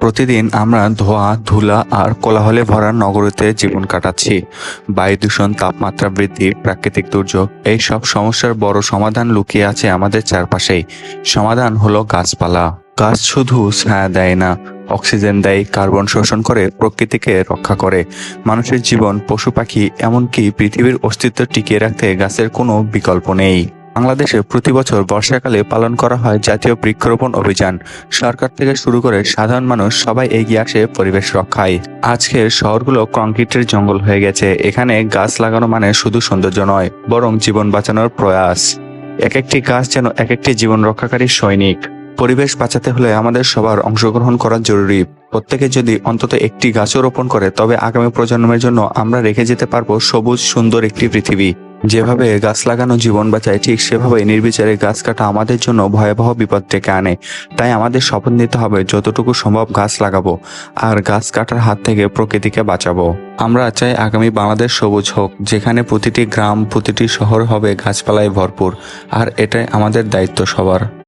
প্রতিদিন আমরা ধোঁয়া, ধুলা আর কোলাহলে ভরা নগরীতে জীবন কাটাচ্ছি। বায়ু দূষণ, তাপমাত্রা বৃদ্ধি, প্রাকৃতিক দুর্যোগ, এই সব সমস্যার বড় সমাধান লুকিয়ে আছে আমাদের চারপাশেই। সমাধান হলো গাছপালা। গাছ শুধু ছায়া দেয় না, অক্সিজেন দেয়, কার্বন শোষণ করে, প্রকৃতিকে রক্ষা করে। মানুষের জীবন, পশু পাখি, এমনকি পৃথিবীর অস্তিত্ব টিকিয়ে রাখতে গাছের কোনো বিকল্প নেই। বাংলাদেশে প্রতি বছর বর্ষাকালে পালন করা হয় জাতীয় বৃক্ষরোপণ অভিযান। সরকার থেকে শুরু করে সাধারণ মানুষ সবাই এগিয়ে আসে পরিবেশ রক্ষায়। আজকের শহরগুলো কংক্রিটের জঙ্গল হয়ে গেছে। এখানে গাছ লাগানো মানে শুধু সৌন্দর্য নয়, বরং জীবন বাঁচানোর প্রয়াস। এক একটি গাছ যেন এক একটি জীবন রক্ষাকারী সৈনিক। পরিবেশ বাঁচাতে হলে আমাদের সবার অংশগ্রহণ করা জরুরি। প্রত্যেকে যদি অন্তত একটি গাছও রোপণ করে, তবে আগামী প্রজন্মের জন্য আমরা রেখে যেতে পারবো সবুজ সুন্দর একটি পৃথিবী। যেভাবে গাছ লাগানো জীবন বাঁচায়, ঠিক সেভাবে নির্বিচারে গাছ কাটা আমাদের জন্য ভয়াবহ বিপদ ডেকে আনে। তাই আমাদের শপথ নিতে হবে যতটুকু সম্ভব গাছ লাগাবো আর গাছ কাটার হাত থেকে প্রকৃতিকে বাঁচাবো। আমরা চাই আগামী বাংলাদেশ সবুজ হোক, যেখানে প্রতিটি গ্রাম, প্রতিটি শহর হবে গাছপালায় ভরপুর। আর এটাই আমাদের দায়িত্ব সবার।